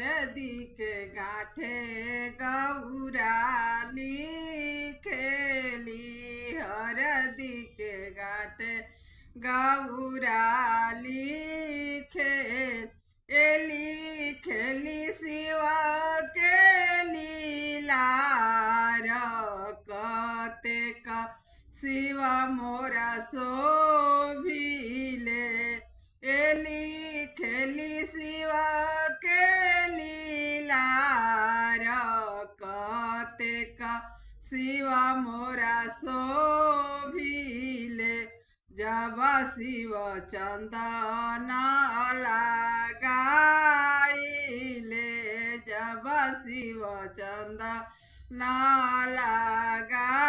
हरदी के गाँठे गौराली खेली, हरदी के गाँठे गौराली खेल एली खेली शिवा के लीला रकते का शिवा मोरा शोभिले, एली खेली शिवा के लीला रकते का शिवा मोरा शोभिले, जब शिव चंदन लगाइले, जब शिव चंदन लगाइले